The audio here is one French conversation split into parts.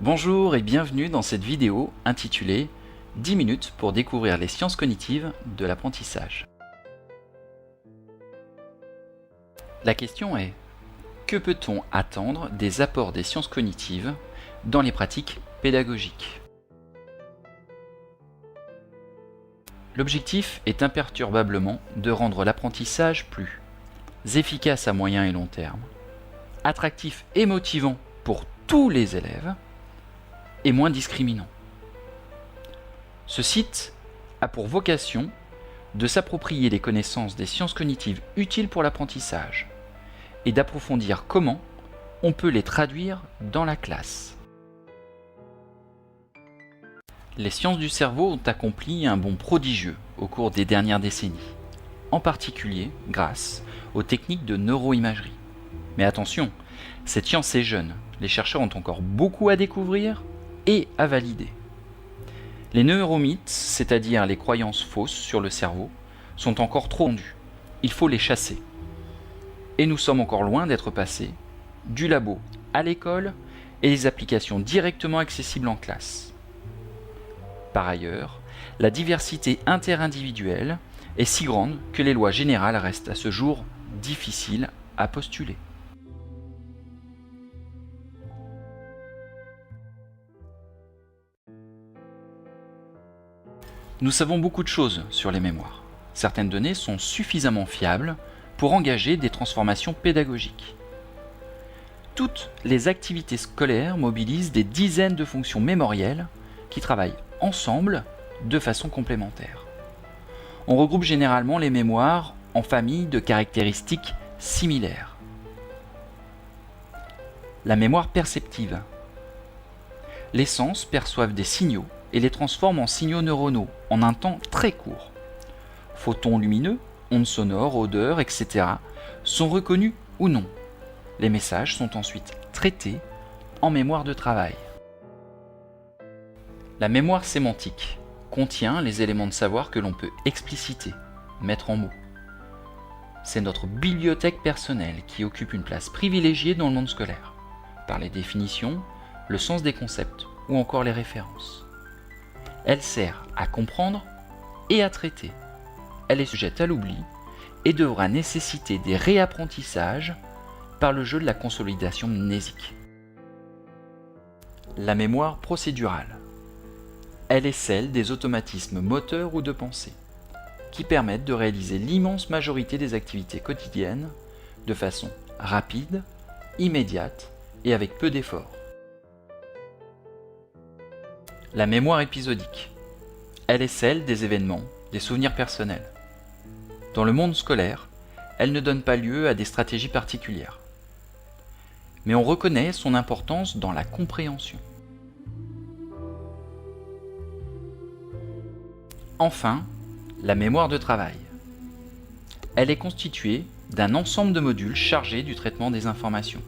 Bonjour et bienvenue dans cette vidéo intitulée 10 minutes pour découvrir les sciences cognitives de l'apprentissage. La question est, que peut-on attendre des apports des sciences cognitives dans les pratiques pédagogiques? L'objectif est imperturbablement de rendre l'apprentissage plus efficace à moyen et long terme, attractif et motivant pour tous les élèves, et moins discriminant. Ce site a pour vocation de s'approprier les connaissances des sciences cognitives utiles pour l'apprentissage et d'approfondir comment on peut les traduire dans la classe. Les sciences du cerveau ont accompli un bond prodigieux au cours des dernières décennies, en particulier grâce aux techniques de neuroimagerie. Mais attention, cette science est jeune, les chercheurs ont encore beaucoup à découvrir et à valider. Les neuromythes, c'est-à-dire les croyances fausses sur le cerveau, sont encore trop tendus. Il faut les chasser. Et nous sommes encore loin d'être passés du labo à l'école et les applications directement accessibles en classe. Par ailleurs, la diversité interindividuelle est si grande que les lois générales restent à ce jour difficiles à postuler. Nous savons beaucoup de choses sur les mémoires. Certaines données sont suffisamment fiables pour engager des transformations pédagogiques. Toutes les activités scolaires mobilisent des dizaines de fonctions mémorielles qui travaillent ensemble de façon complémentaire. On regroupe généralement les mémoires en familles de caractéristiques similaires. La mémoire perceptive. Les sens perçoivent des signaux et les transforment en signaux neuronaux en un temps très court. Photons lumineux, ondes sonores, odeurs, etc. sont reconnus ou non. Les messages sont ensuite traités en mémoire de travail. La mémoire sémantique contient les éléments de savoir que l'on peut expliciter, mettre en mots. C'est notre bibliothèque personnelle qui occupe une place privilégiée dans le monde scolaire, par les définitions, le sens des concepts ou encore les références. Elle sert à comprendre et à traiter. Elle est sujette à l'oubli et devra nécessiter des réapprentissages par le jeu de la consolidation mnésique. La mémoire procédurale. Elle est celle des automatismes moteurs ou de pensée, qui permettent de réaliser l'immense majorité des activités quotidiennes de façon rapide, immédiate et avec peu d'efforts. La mémoire épisodique. Elle est celle des événements, des souvenirs personnels. Dans le monde scolaire, elle ne donne pas lieu à des stratégies particulières. Mais on reconnaît son importance dans la compréhension. Enfin, la mémoire de travail. Elle est constituée d'un ensemble de modules chargés du traitement des informations.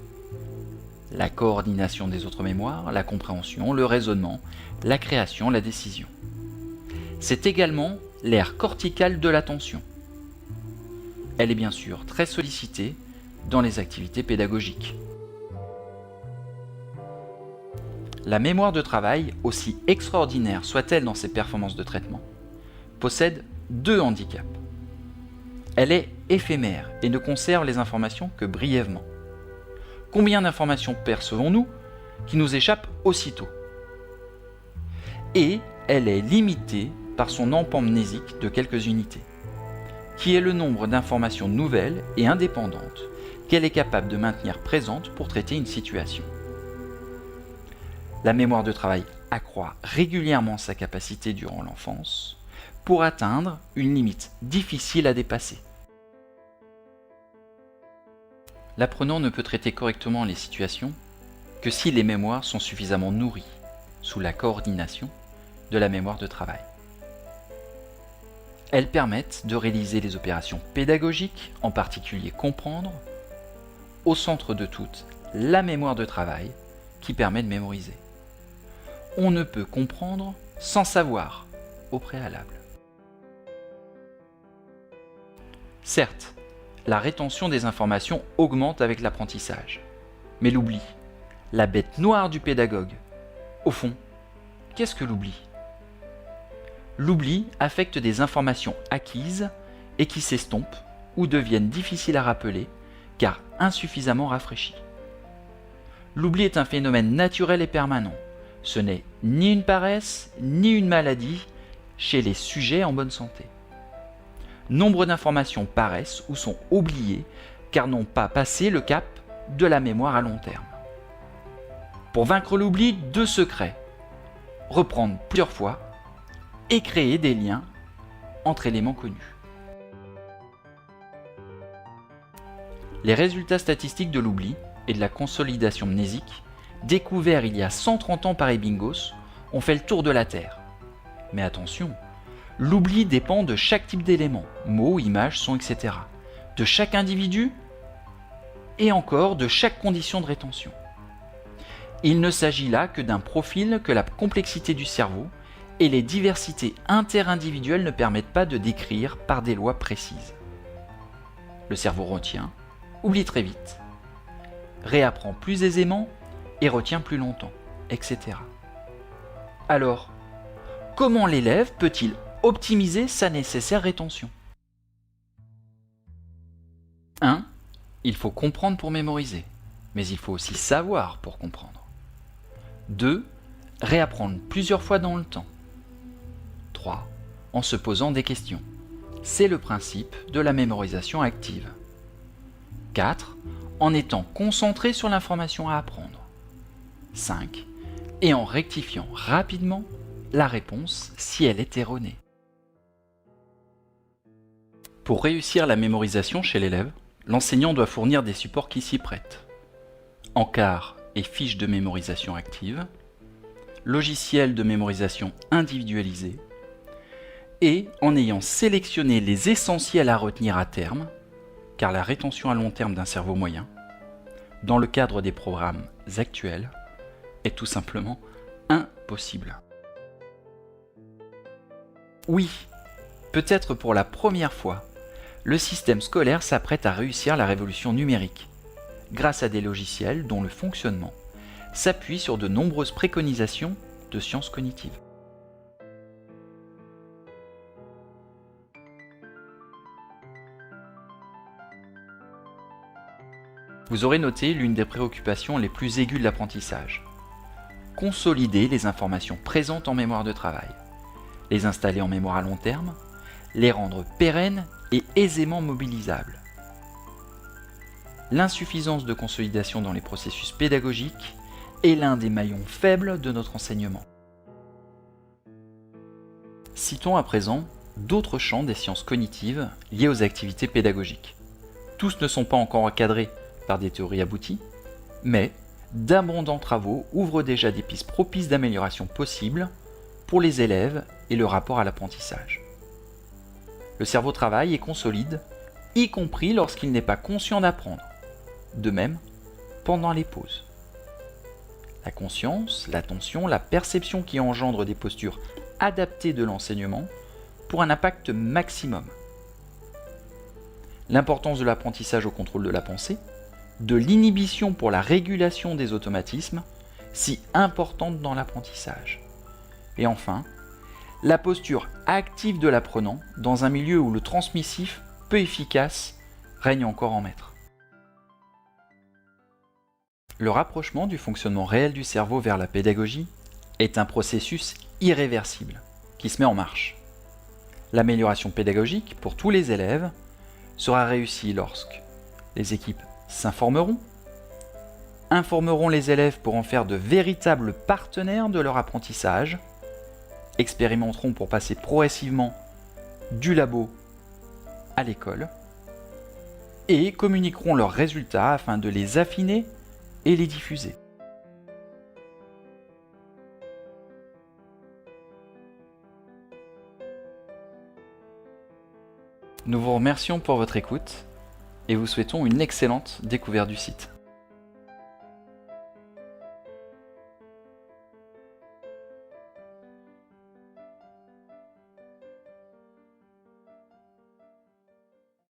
La coordination des autres mémoires, la compréhension, le raisonnement, la création, la décision. C'est également l'aire corticale de l'attention. Elle est bien sûr très sollicitée dans les activités pédagogiques. La mémoire de travail, aussi extraordinaire soit-elle dans ses performances de traitement, possède deux handicaps. Elle est éphémère et ne conserve les informations que brièvement. Combien d'informations percevons-nous qui nous échappent aussitôt? Et elle est limitée par son empan mnésique de quelques unités, qui est le nombre d'informations nouvelles et indépendantes qu'elle est capable de maintenir présentes pour traiter une situation. La mémoire de travail accroît régulièrement sa capacité durant l'enfance pour atteindre une limite difficile à dépasser. L'apprenant ne peut traiter correctement les situations que si les mémoires sont suffisamment nourries, sous la coordination de la mémoire de travail. Elles permettent de réaliser les opérations pédagogiques, en particulier comprendre, au centre de toutes la mémoire de travail qui permet de mémoriser. On ne peut comprendre sans savoir au préalable. Certes, la rétention des informations augmente avec l'apprentissage. Mais l'oubli, la bête noire du pédagogue, Au fond, qu'est-ce que l'oubli? L'oubli affecte des informations acquises et qui s'estompent ou deviennent difficiles à rappeler car insuffisamment rafraîchies. L'oubli est un phénomène naturel et permanent. Ce n'est ni une paresse ni une maladie chez les sujets en bonne santé. Nombre d'informations paraissent ou sont oubliées car n'ont pas passé le cap de la mémoire à long terme. Pour vaincre l'oubli, 2 secrets. Reprendre plusieurs fois et créer des liens entre éléments connus. Les résultats statistiques de l'oubli et de la consolidation mnésique, découverts il y a 130 ans par Ebbinghaus, ont fait le tour de la Terre. Mais attention, l'oubli dépend de chaque type d'élément, mots, images, sons, etc., de chaque individu et encore de chaque condition de rétention. Il ne s'agit là que d'un profil que la complexité du cerveau et les diversités interindividuelles ne permettent pas de décrire par des lois précises. Le cerveau retient, oublie très vite, réapprend plus aisément et retient plus longtemps, etc. Alors, comment l'élève peut-il optimiser sa nécessaire rétention? 1. Il faut comprendre pour mémoriser, mais il faut aussi savoir pour comprendre. 2. Réapprendre plusieurs fois dans le temps. 3. En se posant des questions. C'est le principe de la mémorisation active. 4. En étant concentré sur l'information à apprendre. 5. Et en rectifiant rapidement la réponse si elle est erronée. Pour réussir la mémorisation chez l'élève, l'enseignant doit fournir des supports qui s'y prêtent. Encart et fiches de mémorisation active, logiciel de mémorisation individualisé, et en ayant sélectionné les essentiels à retenir à terme, car la rétention à long terme d'un cerveau moyen, dans le cadre des programmes actuels, est tout simplement impossible. Oui, peut-être pour la première fois, le système scolaire s'apprête à réussir la révolution numérique, grâce à des logiciels dont le fonctionnement s'appuie sur de nombreuses préconisations de sciences cognitives. Vous aurez noté l'une des préoccupations les plus aiguës de l'apprentissage. Consolider les informations présentes en mémoire de travail, les installer en mémoire à long terme, les rendre pérennes et aisément mobilisables. L'insuffisance de consolidation dans les processus pédagogiques est l'un des maillons faibles de notre enseignement. Citons à présent d'autres champs des sciences cognitives liées aux activités pédagogiques. Tous ne sont pas encore encadrés par des théories abouties, mais d'abondants travaux ouvrent déjà des pistes propices d'amélioration possibles pour les élèves et le rapport à l'apprentissage. Le cerveau travaille et consolide, y compris lorsqu'il n'est pas conscient d'apprendre. De même, pendant les pauses. La conscience, l'attention, la perception qui engendre des postures adaptées de l'enseignement pour un impact maximum. L'importance de l'apprentissage au contrôle de la pensée, de l'inhibition pour la régulation des automatismes, si importante dans l'apprentissage. Et enfin, la posture active de l'apprenant dans un milieu où le transmissif, peu efficace, règne encore en maître. Le rapprochement du fonctionnement réel du cerveau vers la pédagogie est un processus irréversible qui se met en marche. L'amélioration pédagogique pour tous les élèves sera réussie lorsque les équipes s'informeront, informeront les élèves pour en faire de véritables partenaires de leur apprentissage, expérimenteront pour passer progressivement du labo à l'école et communiqueront leurs résultats afin de les affiner et les diffuser. Nous vous remercions pour votre écoute et vous souhaitons une excellente découverte du site.